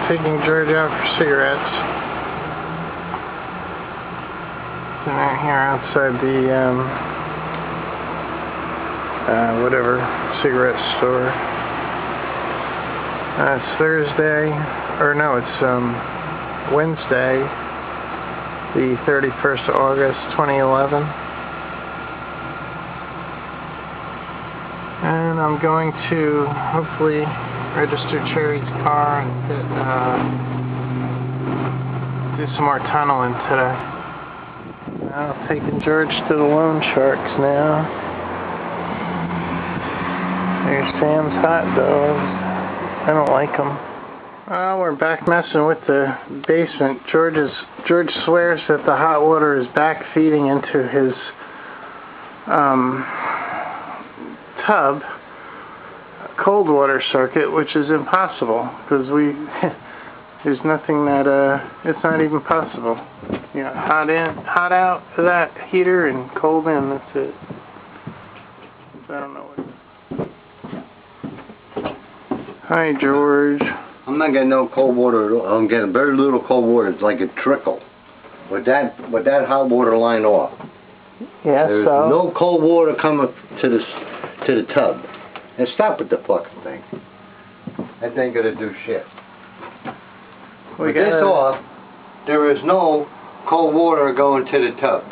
taking George out for cigarettes. And they're here outside the, whatever, cigarette store. It's Thursday, or no, it's, Wednesday, the 31st of August, 2011. And I'm going to, hopefully, register Cherry's car and do some more tunneling today. Now, taking George to the loan sharks now. There's Sam's hot dogs. I don't like them. Well, we're back messing with the basement. George swears that the hot water is back feeding into his tub cold water circuit, which is impossible because there's nothing that it's not even possible. You know, hot out to that heater and cold in. That's it. So I don't know what it is. Hi, George. I'm not getting no cold water at all. I'm getting very little cold water. It's like a trickle. With that hot water line off. Yeah, there's so? No cold water coming to the tub. And stop with the fucking thing. That ain't gonna do shit. With this off, there is no cold water going to the tub.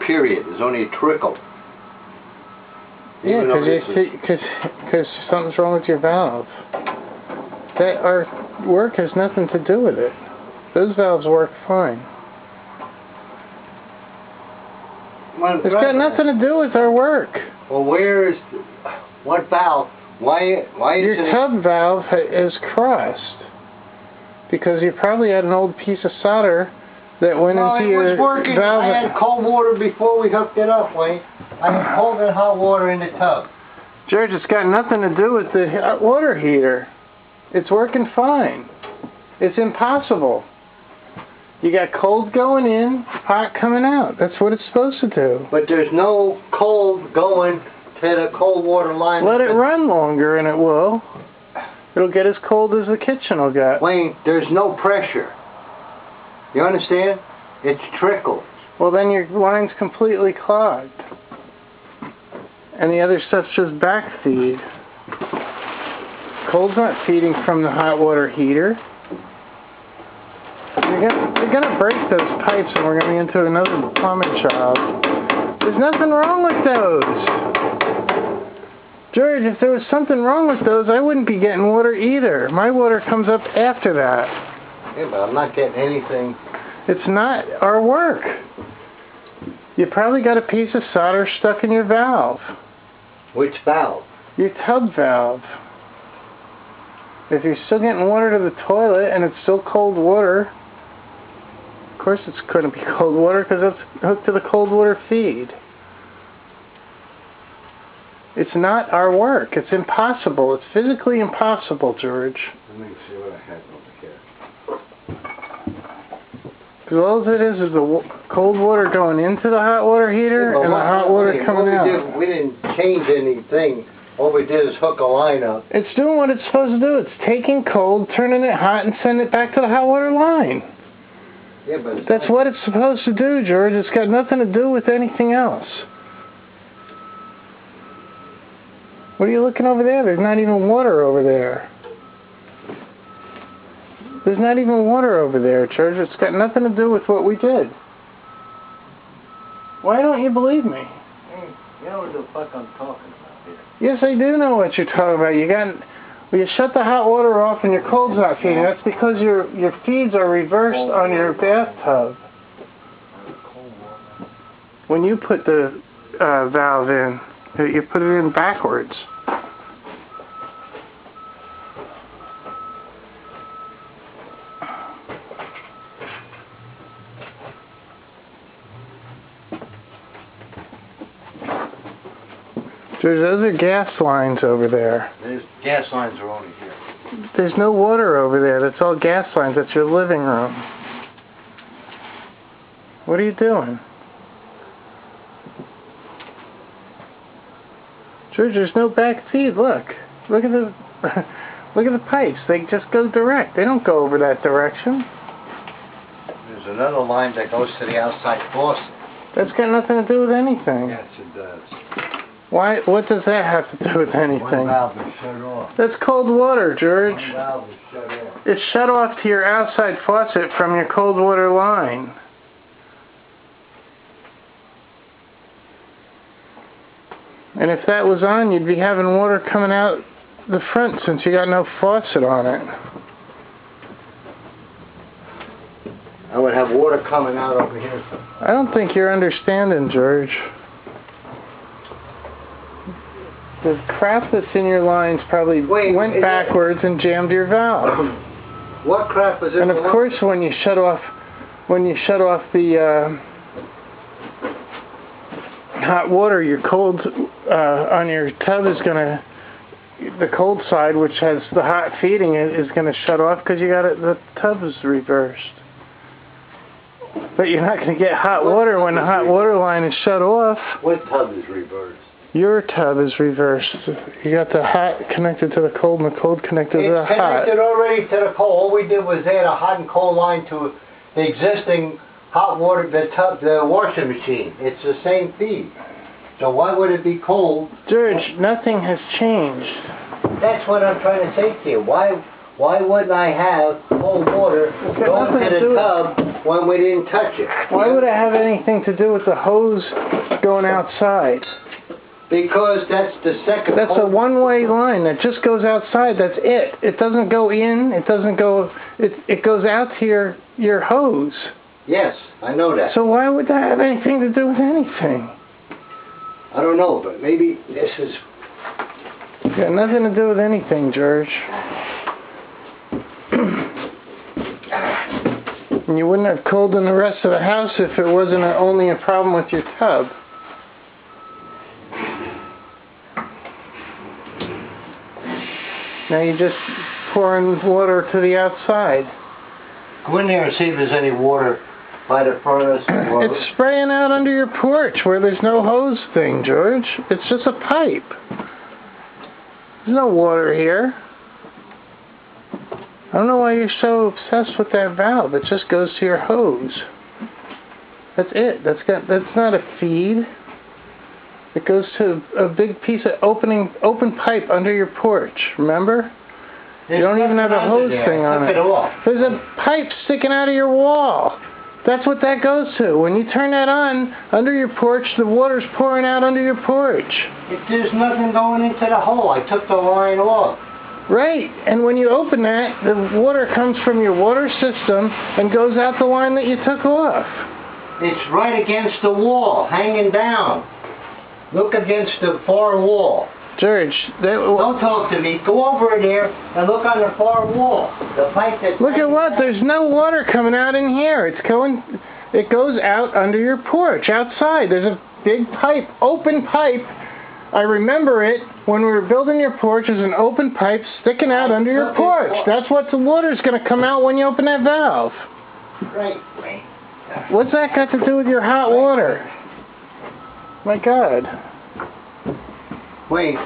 Period. There's only a trickle. Yeah, because something's wrong with your valve. Our work has nothing to do with it. Those valves work fine. It's got nothing to do with our work. Well, where is... What valve? Why is your tub valve is crossed. Because you probably had an old piece of solder that went into your valve. I had cold water before we hooked it up, Wayne. I had cold and hot water in the tub. George, it's got nothing to do with the hot water heater. It's working fine. It's impossible. You got cold going in, hot coming out. That's what it's supposed to do. But there's no cold going to the cold water line. Let it run longer and it will. It'll get as cold as the kitchen will get. Wayne, there's no pressure. You understand? It's trickles. Well, then your line's completely clogged. And the other stuff's just backfeed. Cold's not feeding from the hot water heater. They're gonna break those pipes and we're gonna be into another plumbing job. There's nothing wrong with those. George, if there was something wrong with those, I wouldn't be getting water either. My water comes up after that. Yeah, but I'm not getting anything. It's not our work. You probably got a piece of solder stuck in your valve. Which valve? Your tub valve. If you're still getting water to the toilet and it's still cold water, of course it's going to be cold water because it's hooked to the cold water feed. It's not our work. It's impossible. It's physically impossible, George. Let me see what I have over here. Because all it is the cold water going into the hot water heater and the hot water coming out. We didn't change anything. All we did is hook a line up. It's doing what it's supposed to do. It's taking cold, turning it hot, and sending it back to the hot water line. Yeah, but that's what it's supposed to do, George. It's got nothing to do with anything else. What are you looking over there? There's not even water over there. There's not even water over there, George. It's got nothing to do with what we did. Why don't you believe me? You know what the fuck I'm talking about here. Yes, I do know what you're talking about. You shut the hot water off and your cold's not feeding. That's because your feeds are reversed on your bathtub. When you put the valve in, you put it in backwards. Those are gas lines over there. There's gas lines are only here. There's no water over there. That's all gas lines. That's your living room. What are you doing? George, there's no back feed. Look at the Look at the pipes. They just go direct. They don't go over that direction. There's another line that goes to the outside faucet. That's got nothing to do with anything. Yes, it does. Why? What does that have to do with anything? One valve is shut off. That's cold water, George. One valve is shut off. It's shut off to your outside faucet from your cold water line. And if that was on, you'd be having water coming out the front since you got no faucet on it. I would have water coming out over here. I don't think you're understanding, George. The crap that's in your lines probably went backwards and jammed your valve. What crap is in and the of course, when you shut off the hot water, your cold on your tub is gonna, the cold side, which has the hot feeding, is gonna shut off because you got it. The tub is reversed. But you're not going to get hot water when the hot water line is shut off. What tub is reversed? Your tub is reversed. You got the hot connected to the cold and the cold connected to the hot. It's connected already to the cold. All we did was add a hot and cold line to the existing hot water, the washing machine. It's the same feed. So why would it be cold? George, nothing has changed. That's what I'm trying to say to you. Why wouldn't I have cold water going to the tub when we didn't touch it? Why would it have anything to do with the hose going outside? Because that's the second. That's a one-way line that just goes outside. That's it. It doesn't go in. It doesn't go. It goes out to your hose. Yes, I know that. So why would that have anything to do with anything? I don't know, but maybe this is. It's got nothing to do with anything, George. And you wouldn't have cold in the rest of the house if it wasn't only a problem with your tub. Now you're just pouring water to the outside. Go in there and see if there's any water by the furnace. It's spraying out under your porch where there's no hose thing, George. It's just a pipe. There's no water here. I don't know why you're so obsessed with that valve. It just goes to your hose. That's it. That's not a feed. It goes to a big piece of open pipe under your porch. Remember? You don't even have a hose thing on it. There's a pipe sticking out of your wall. That's what that goes to. When you turn that on under your porch, the water's pouring out under your porch. There's nothing going into the hole. I took the line off. Right, and when you open that, the water comes from your water system and goes out the line that you took off. It's right against the wall, hanging down. Look against the far wall. George, don't talk to me. Go over there and look on the far wall. The pipe that's look at what? There's no water coming out in here. It goes out under your porch, outside. There's a big pipe, open pipe. I remember it when we were building your porch. There's an open pipe sticking out under your porch. That's what the water's going to come out when you open that valve. Right. What's that got to do with your hot water? My God. Wait,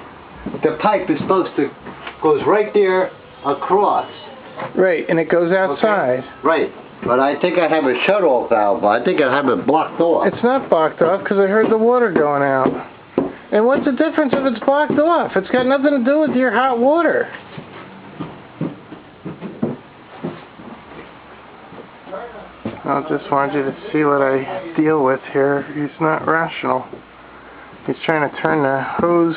the pipe is goes right there across. Right, and it goes outside. Okay. Right, but I think I have a shut-off valve. I think I have it blocked off. It's not blocked off because I heard the water going out. And what's the difference if it's blocked off? It's got nothing to do with your hot water. I just wanted you to see what I deal with here. He's not rational. He's trying to turn the hose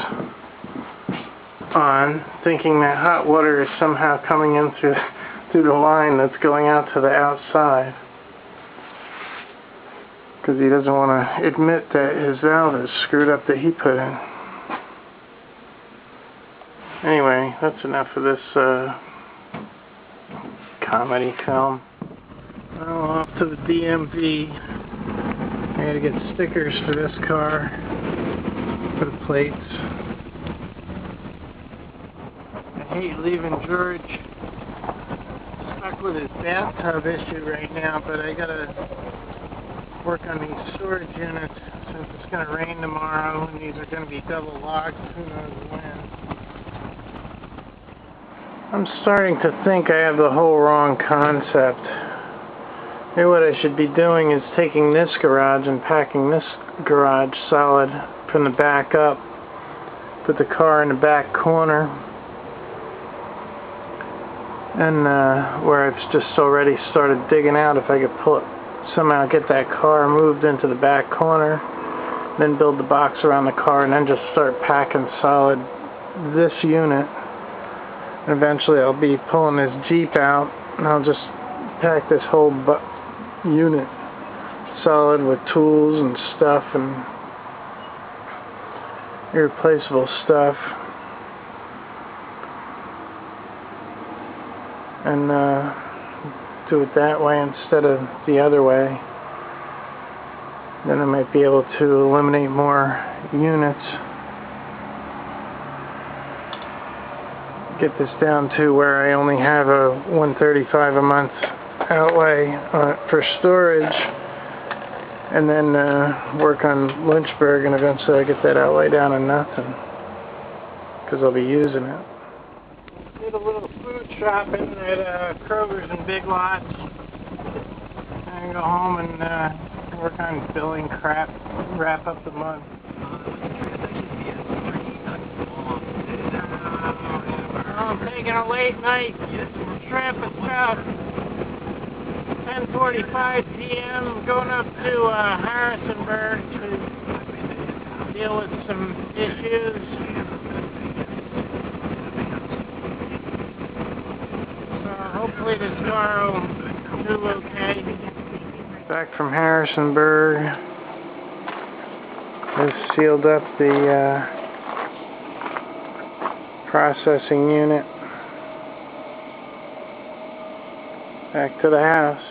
on, thinking that hot water is somehow coming in through the line that's going out to the outside. Because he doesn't want to admit that his valve is screwed up that he put in. Anyway, that's enough of this comedy film. Now off to the DMV. I gotta get stickers for this car, for the plates. I hate leaving George stuck with his bathtub issue right now, but I gotta work on these storage units since it's gonna rain tomorrow and these are gonna be double locked, who knows when. I'm starting to think I have the whole wrong concept. Maybe what I should be doing is taking this garage and packing this garage solid from the back up. Put the car in the back corner. And where I've just already started digging out, if I could pull it, somehow get that car moved into the back corner, then build the box around the car, and then just start packing solid this unit. And eventually I'll be pulling this Jeep out, and I'll just pack this whole unit solid with tools and stuff and irreplaceable stuff. And do it that way instead of the other way. Then I might be able to eliminate more units. Get this down to where I only have a $135 a month outlay for storage, and then work on Lynchburg, and eventually I get that outlay down to nothing because I'll be using it. Did a little food shopping at Kroger's and Big Lots, and go home and work on billing crap, wrap up the month. I'm taking a late night trip. It's about 10:45 p.m. Going up to Harrisonburg to deal with some issues. Hopefully this car will do okay. Back from Harrisonburg. Just sealed up the processing unit. Back to the house.